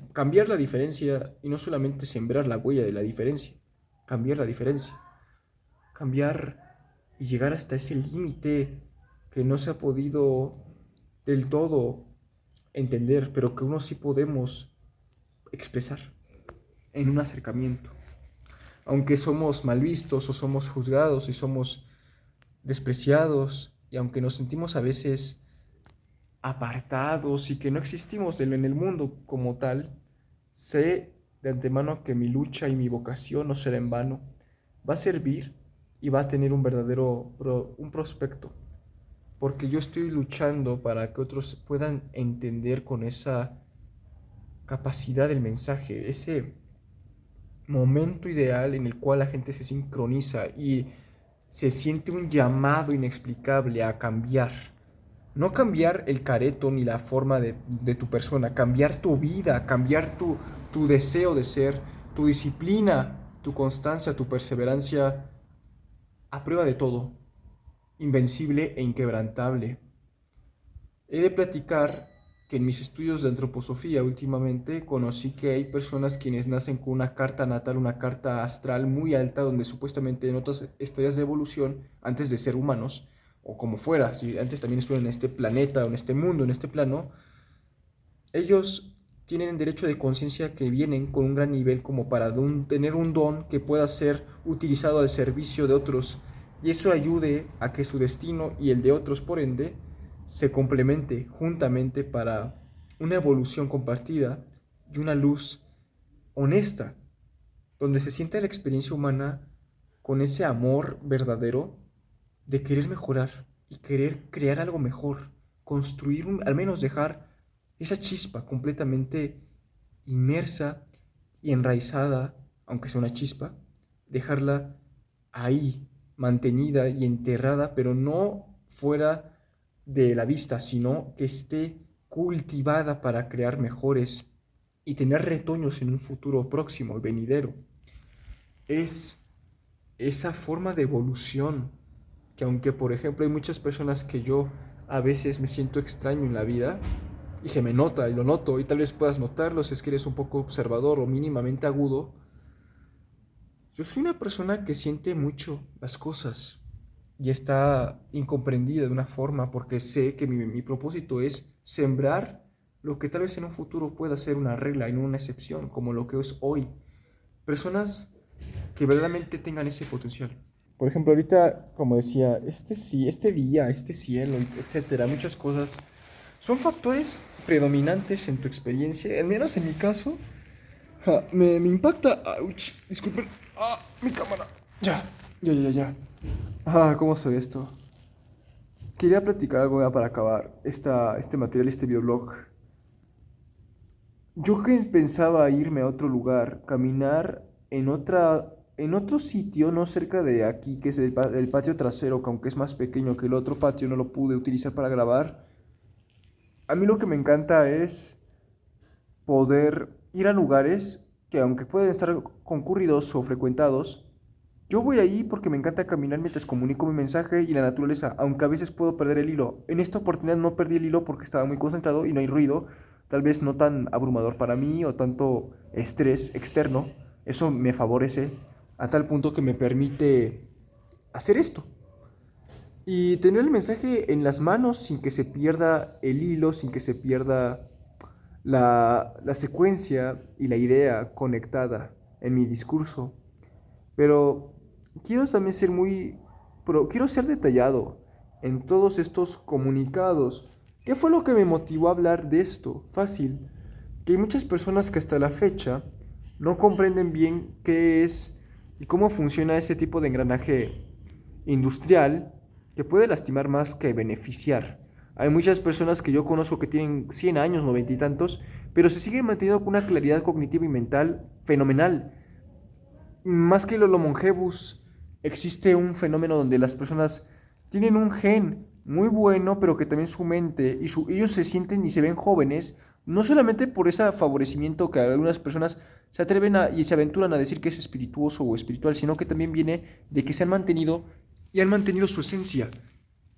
y no solamente sembrar la huella de la diferencia, cambiar la diferencia, cambiar y llegar hasta ese límite que no se ha podido del todo entender, pero que uno sí podemos expresar en un acercamiento. Aunque somos mal vistos o somos juzgados y somos despreciados, y aunque nos sentimos a veces apartados y que no existimos en el mundo como tal, sé de antemano que mi lucha y mi vocación no será en vano, va a servir y va a tener un prospecto, porque yo estoy luchando para que otros puedan entender con esa capacidad del mensaje, ese momento ideal en el cual la gente se sincroniza y se siente un llamado inexplicable a cambiar. No cambiar el careto ni la forma de tu persona, cambiar tu vida, cambiar tu deseo de ser, tu disciplina, tu constancia, tu perseverancia a prueba de todo, invencible e inquebrantable. He de platicar que en mis estudios de antroposofía últimamente conocí que hay personas quienes nacen con una carta natal, una carta astral muy alta, donde supuestamente en otras estadias de evolución, antes de ser humanos, o como fuera, si antes también estuvieron en este planeta, o en este mundo, en este plano, ellos tienen derecho de conciencia que vienen con un gran nivel como para tener un don que pueda ser utilizado al servicio de otros y eso ayude a que su destino y el de otros, por ende, se complemente juntamente para una evolución compartida y una luz honesta, donde se sienta la experiencia humana con ese amor verdadero de querer mejorar y querer crear algo mejor, construir al menos dejar esa chispa completamente inmersa y enraizada, aunque sea una chispa, dejarla ahí, mantenida y enterrada, pero no fuera de la vista, sino que esté cultivada para crear mejores y tener retoños en un futuro próximo y venidero. Es esa forma de evolución que aunque por ejemplo hay muchas personas que yo a veces me siento extraño en la vida y se me nota y lo noto y tal vez puedas notarlo si es que eres un poco observador o mínimamente agudo, yo soy una persona que siente mucho las cosas y está incomprendida de una forma porque sé que mi propósito es sembrar lo que tal vez en un futuro pueda ser una regla y no una excepción, como lo que es hoy. Personas que verdaderamente tengan ese potencial. Por ejemplo, ahorita, como decía, este día, este cielo, etcétera, muchas cosas son factores predominantes en tu experiencia, al menos en mi caso. Me impacta. Ouch, disculpen. Mi cámara. Ya. ¿Cómo se ve esto? Quería platicar algo ya para acabar este material, este videoblog. Yo que pensaba irme a otro lugar, caminar en otro sitio, no cerca de aquí, que es el patio trasero, que aunque es más pequeño que el otro patio, no lo pude utilizar para grabar. A mí lo que me encanta es poder ir a lugares que aunque pueden estar concurridos o frecuentados, yo voy ahí porque me encanta caminar mientras comunico mi mensaje y la naturaleza, aunque a veces puedo perder el hilo. En esta oportunidad no perdí el hilo porque estaba muy concentrado y no hay ruido, tal vez no tan abrumador para mí o tanto estrés externo. Eso me favorece a tal punto que me permite hacer esto. Y tener el mensaje en las manos sin que se pierda el hilo, sin que se pierda la secuencia y la idea conectada en mi discurso. Pero quiero también quiero ser detallado en todos estos comunicados. ¿Qué fue lo que me motivó a hablar de esto? Fácil, que hay muchas personas que hasta la fecha no comprenden bien qué es y cómo funciona ese tipo de engranaje industrial que puede lastimar más que beneficiar. Hay muchas personas que yo conozco que tienen 100 años, 90 y tantos, pero se siguen manteniendo con una claridad cognitiva y mental fenomenal. Más que el Homo longevus, existe un fenómeno donde las personas tienen un gen muy bueno, pero que también su mente ellos se sienten y se ven jóvenes, no solamente por ese favorecimiento que algunas personas se atreven y se aventuran a decir que es espirituoso o espiritual, sino que también viene de que se han mantenido y han mantenido su esencia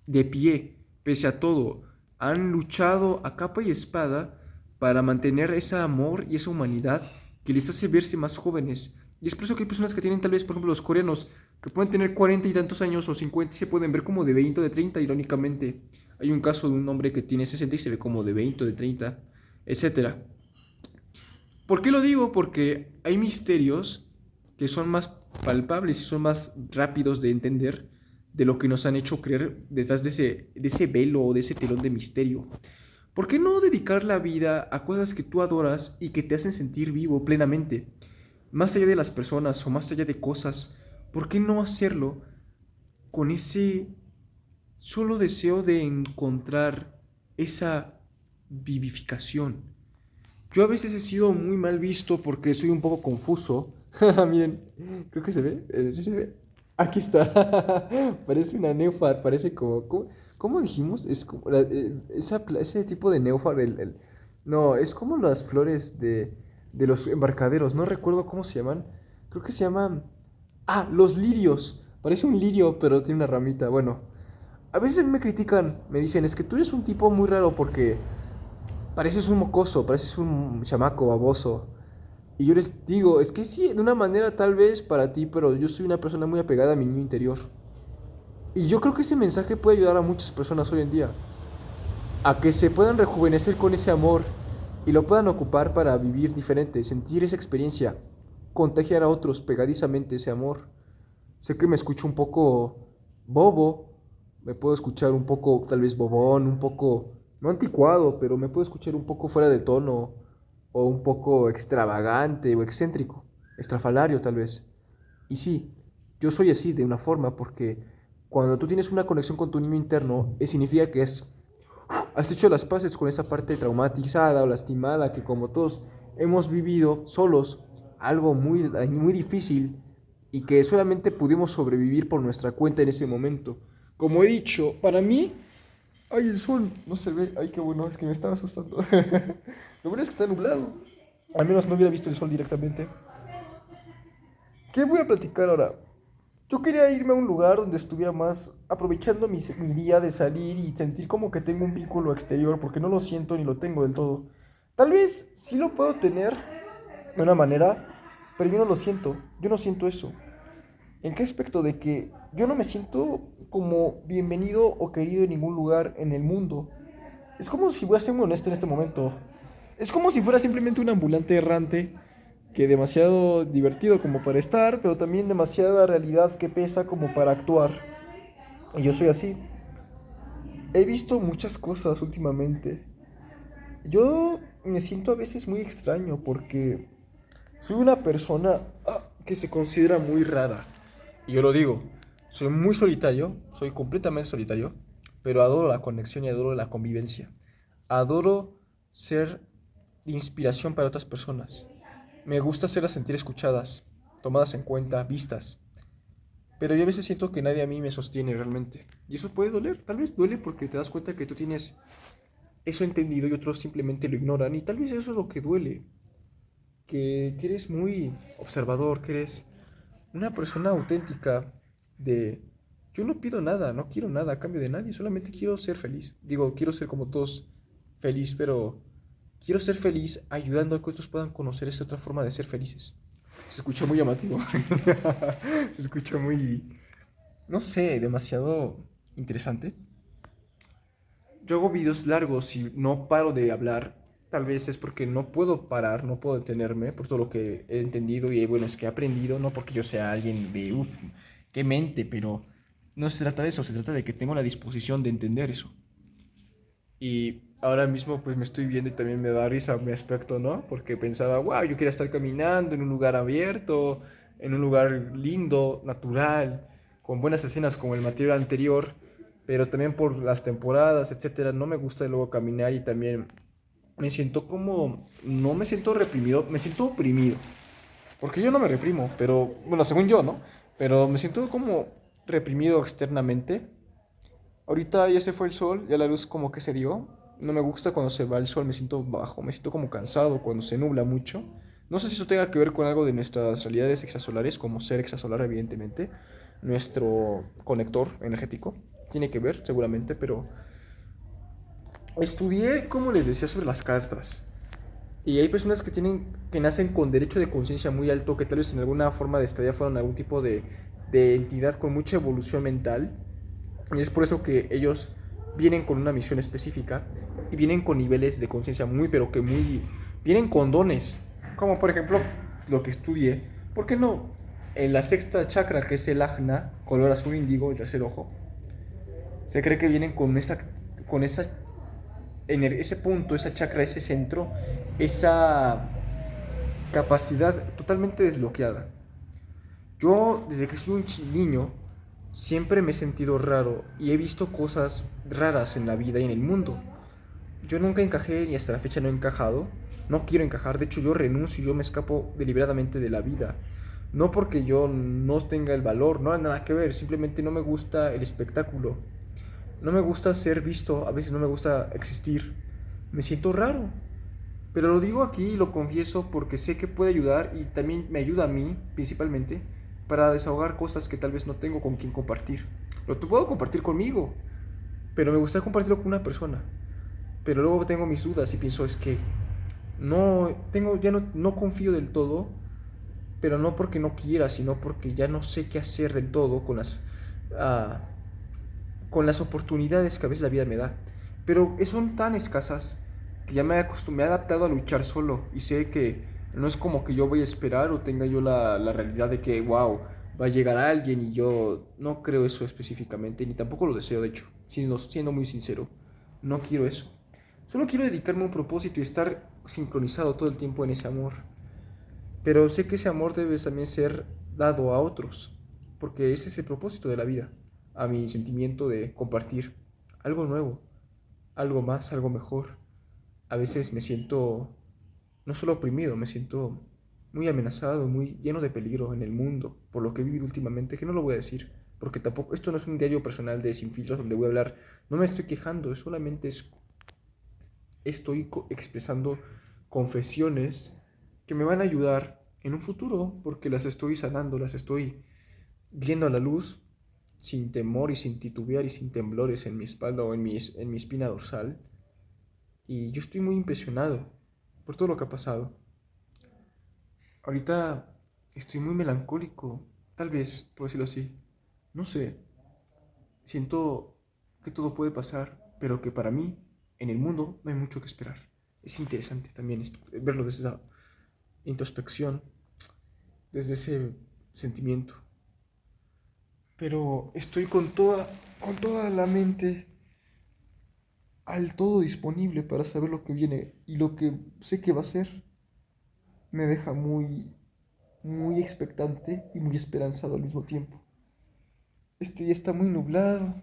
de pie, pese a todo. Han luchado a capa y espada para mantener ese amor y esa humanidad que les hace verse más jóvenes. Y es por eso que hay personas que tienen tal vez, por ejemplo, los coreanos, que pueden tener 40 y tantos años o 50 y se pueden ver como de 20 o de 30, irónicamente. Hay un caso de un hombre que tiene 60 y se ve como de 20 o de 30, etcétera. ¿Por qué lo digo? Porque hay misterios que son más palpables y son más rápidos de entender de lo que nos han hecho creer detrás de ese velo o de ese telón de misterio. ¿Por qué no dedicar la vida a cosas que tú adoras y que te hacen sentir vivo plenamente? Más allá de las personas o más allá de cosas, ¿por qué no hacerlo con ese solo deseo de encontrar esa vivificación? Yo a veces he sido muy mal visto porque soy un poco confuso. Miren, creo que se ve. ¿Sí se ve? Aquí está. Parece una néufar, parece como... ¿Cómo dijimos? Es como ese tipo de néufar. No, es como las flores de los embarcaderos. No recuerdo cómo se llaman. Creo que se llaman... los lirios. Parece un lirio, pero tiene una ramita. Bueno, a veces me critican. Me dicen, es que tú eres un tipo muy raro porque pareces un mocoso, pareces un chamaco baboso. Y yo les digo, es que sí, de una manera tal vez para ti, pero yo soy una persona muy apegada a mi niño interior. Y yo creo que ese mensaje puede ayudar a muchas personas hoy en día a que se puedan rejuvenecer con ese amor y lo puedan ocupar para vivir diferente, sentir esa experiencia, contagiar a otros pegadizamente ese amor. Sé que me escucho un poco bobo, me puedo escuchar un poco tal vez bobón, un poco, no anticuado, pero me puedo escuchar un poco fuera de tono o un poco extravagante o excéntrico, estrafalario tal vez. Y sí, yo soy así de una forma porque cuando tú tienes una conexión con tu niño interno, significa que has hecho las paces con esa parte traumatizada o lastimada que como todos hemos vivido solos, algo muy difícil y que solamente pudimos sobrevivir por nuestra cuenta en ese momento. Como he dicho, para mí, ay, el sol no se ve, ay, qué bueno, es que me estaba asustando. Lo bueno es que está nublado. Al menos no hubiera visto el sol directamente. ¿Qué voy a platicar ahora? Yo quería irme a un lugar donde estuviera más aprovechando mi día de salir y sentir como que tengo un vínculo exterior, porque no lo siento ni lo tengo del todo. Tal vez sí lo puedo tener de una manera, pero yo no lo siento. Yo no siento eso. ¿En qué aspecto? De que yo no me siento como bienvenido o querido en ningún lugar en el mundo. Es como si, voy a ser muy honesto en este momento, es como si fuera simplemente un ambulante errante que demasiado divertido como para estar, pero también demasiada realidad que pesa como para actuar. Y yo soy así. He visto muchas cosas últimamente. Yo me siento a veces muy extraño porque soy una persona que se considera muy rara. Y yo lo digo, soy muy solitario, soy completamente solitario, pero adoro la conexión y adoro la convivencia. Adoro ser de inspiración para otras personas. Me gusta hacerlas sentir escuchadas, tomadas en cuenta, vistas. Pero yo a veces siento que nadie a mí me sostiene realmente. Y eso puede doler. Tal vez duele porque te das cuenta que tú tienes eso entendido y otros simplemente lo ignoran. Y tal vez eso es lo que duele. Que eres muy observador, que eres una persona auténtica de... Yo no pido nada, no quiero nada a cambio de nadie, solamente quiero ser feliz. Digo, quiero ser como todos feliz, pero quiero ser feliz ayudando a que otros puedan conocer esa otra forma de ser felices. Se escucha muy llamativo. Se escucha muy, no sé, demasiado interesante. Yo hago videos largos y no paro de hablar. Tal vez es porque no puedo parar, no puedo detenerme por todo lo que he entendido y bueno, es que he aprendido, no porque yo sea alguien de, uff, qué mente, pero no se trata de eso, se trata de que tengo la disposición de entender eso. Y ahora mismo pues me estoy viendo y también me da risa mi aspecto, ¿no? Porque pensaba, wow, yo quería estar caminando en un lugar abierto, en un lugar lindo, natural, con buenas escenas como el material anterior, pero también por las temporadas, etcétera, no me gusta luego caminar y también me siento como, no me siento reprimido, me siento oprimido. Porque yo no me reprimo, pero, bueno, según yo, ¿no? Pero me siento como reprimido externamente. Ahorita ya se fue el sol, ya la luz como que se dio. No me gusta cuando se va el sol, me siento bajo, me siento como cansado cuando se nubla mucho. No sé si eso tenga que ver con algo de nuestras realidades extrasolares, como ser extrasolar, evidentemente. Nuestro conector energético tiene que ver, seguramente, pero estudié, como les decía, sobre las cartas. Y hay personas que nacen con derecho de conciencia muy alto, que tal vez en alguna forma de estadía fueron algún tipo de entidad con mucha evolución mental. Y es por eso que ellos vienen con una misión específica y vienen con niveles de conciencia muy, pero que muy... Vienen con dones, como por ejemplo lo que estudié. ¿Por qué no? En la sexta chakra, que es el ajna, color azul índigo, el tercer ojo, se cree que vienen con ese punto, esa chakra, ese centro, esa capacidad totalmente desbloqueada. Yo, desde que soy un niño, siempre me he sentido raro y he visto cosas raras en la vida y en el mundo. Yo nunca encajé y hasta la fecha no he encajado. No quiero encajar, de hecho yo renuncio, yo me escapo deliberadamente de la vida. No porque yo no tenga el valor, no hay nada que ver, simplemente no me gusta el espectáculo. No me gusta ser visto, a veces no me gusta existir. Me siento raro. Pero lo digo aquí y lo confieso porque sé que puede ayudar y también me ayuda a mí, principalmente, para desahogar cosas que tal vez no tengo con quien compartir. Lo puedo compartir conmigo, pero me gustaría compartirlo con una persona. Pero luego tengo mis dudas y pienso, es que ya no confío del todo, pero no porque no quiera, sino porque ya no sé qué hacer del todo ah, con las oportunidades que a veces la vida me da. Pero son tan escasas que ya me he adaptado a luchar solo y sé que no es como que yo voy a esperar o tenga yo la realidad de que, wow, va a llegar alguien y yo no creo eso específicamente, ni tampoco lo deseo, de hecho, siendo muy sincero, no quiero eso. Solo quiero dedicarme a un propósito y estar sincronizado todo el tiempo en ese amor. Pero sé que ese amor debe también ser dado a otros, porque ese es el propósito de la vida, a mi sentimiento de compartir algo nuevo, algo más, algo mejor. A veces me siento no solo oprimido, me siento muy amenazado, muy lleno de peligro en el mundo, por lo que he vivido últimamente, que no lo voy a decir, porque tampoco, esto no es un diario personal de Sin Filtros donde voy a hablar, no me estoy quejando, solamente estoy expresando confesiones que me van a ayudar en un futuro, porque las estoy sanando, las estoy viendo a la luz sin temor y sin titubear y sin temblores en mi espalda o en mi espina dorsal. Y yo estoy muy impresionado por todo lo que ha pasado. Ahorita estoy muy melancólico, tal vez, por decirlo así. No sé, siento que todo puede pasar, pero que para mí, en el mundo, no hay mucho que esperar. Es interesante también verlo desde esa introspección, desde ese sentimiento. Pero estoy con toda la mente al todo disponible para saber lo que viene y lo que sé que va a ser me deja muy, muy expectante y muy esperanzado al mismo tiempo. Este día está muy nublado.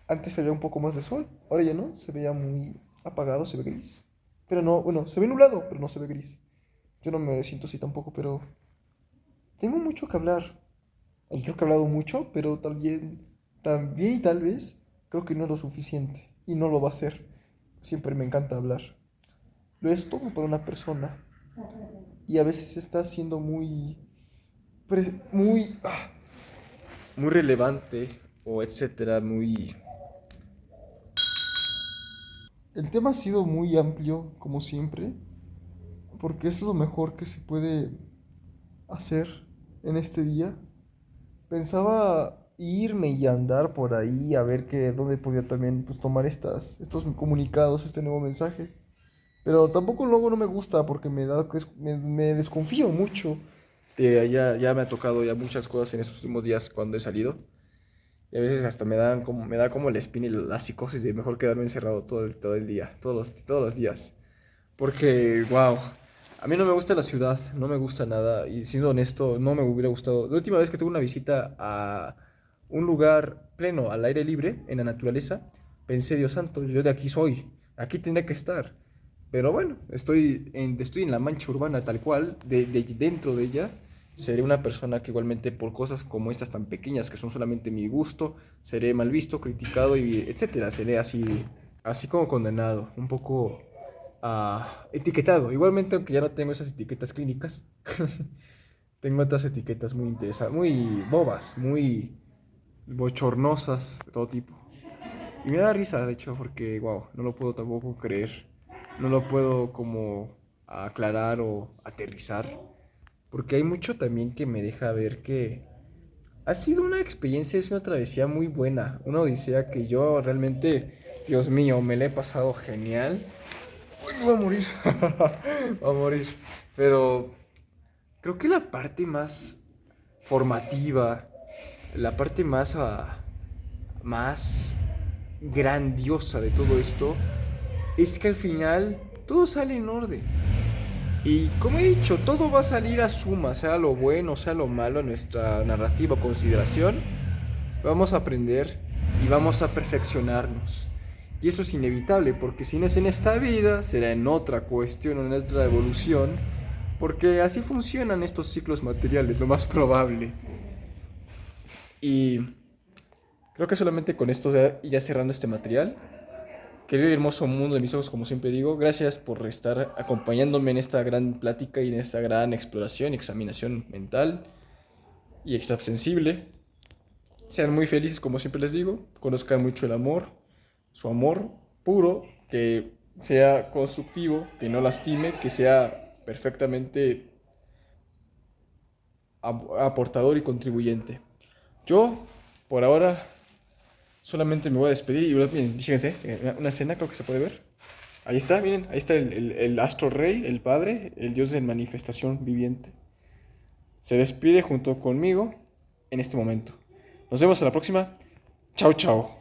Antes se veía un poco más de sol, ahora ya no, se veía muy apagado, se ve gris. Pero no, bueno, se ve nublado, pero no se ve gris. Yo no me siento así tampoco, pero tengo mucho que hablar. Y creo que he hablado mucho, pero también y tal vez creo que no es lo suficiente. Y no lo va a ser. Siempre me encanta hablar. Lo es todo para una persona. Y a veces está siendo muy, muy relevante o etcétera, muy... El tema ha sido muy amplio, como siempre, porque es lo mejor que se puede hacer en este día. Pensaba irme y andar por ahí a ver dónde podía también pues, tomar estos comunicados, este nuevo mensaje. Pero tampoco luego no me gusta porque me desconfío mucho. Ya me ha tocado ya muchas cosas en estos últimos días cuando he salido. Y a veces hasta me da como el espina y la psicosis de mejor quedarme encerrado todo el día, todos los días. Porque, wow, a mí no me gusta la ciudad, no me gusta nada. Y siendo honesto, no me hubiera gustado. La última vez que tuve una visita a un lugar pleno, al aire libre, en la naturaleza, pensé, Dios santo, yo de aquí soy, aquí tendría que estar. Pero bueno, estoy en la mancha urbana tal cual, dentro de ella. Seré una persona que igualmente por cosas como estas tan pequeñas que son solamente mi gusto, seré mal visto, criticado y etcétera. Seré así como condenado, un poco etiquetado. Igualmente, aunque ya no tengo esas etiquetas clínicas, tengo otras etiquetas muy interesantes, muy bobas, muy bochornosas, de todo tipo. Y me da risa, de hecho, porque, wow, no lo puedo tampoco creer. No lo puedo como aclarar o aterrizar. Porque hay mucho también que me deja ver que ha sido una experiencia, es una travesía muy buena. Una odisea que yo realmente, Dios mío, me la he pasado genial. Uy, me voy a morir. Voy a morir. Pero creo que la parte más formativa, la parte más grandiosa de todo esto es que al final todo sale en orden. Y como he dicho, todo va a salir a suma, sea lo bueno, sea lo malo, en nuestra narrativa o consideración. Vamos a aprender y vamos a perfeccionarnos. Y eso es inevitable, porque si no es en esta vida, será en otra cuestión o en otra evolución, porque así funcionan estos ciclos materiales, lo más probable. Y creo que solamente con esto ya cerrando este material. Querido y hermoso mundo de mis ojos, como siempre digo, gracias por estar acompañándome en esta gran plática y en esta gran exploración y examinación mental y extrasensible. Sean muy felices, como siempre les digo, conozcan mucho el amor, su amor puro, que sea constructivo, que no lastime, que sea perfectamente aportador y contribuyente. Yo, por ahora, solamente me voy a despedir y miren, fíjense, una escena creo que se puede ver. Ahí está, miren, ahí está el astro rey, el padre, el dios de manifestación viviente. Se despide junto conmigo en este momento. Nos vemos a la próxima. Chao, chao.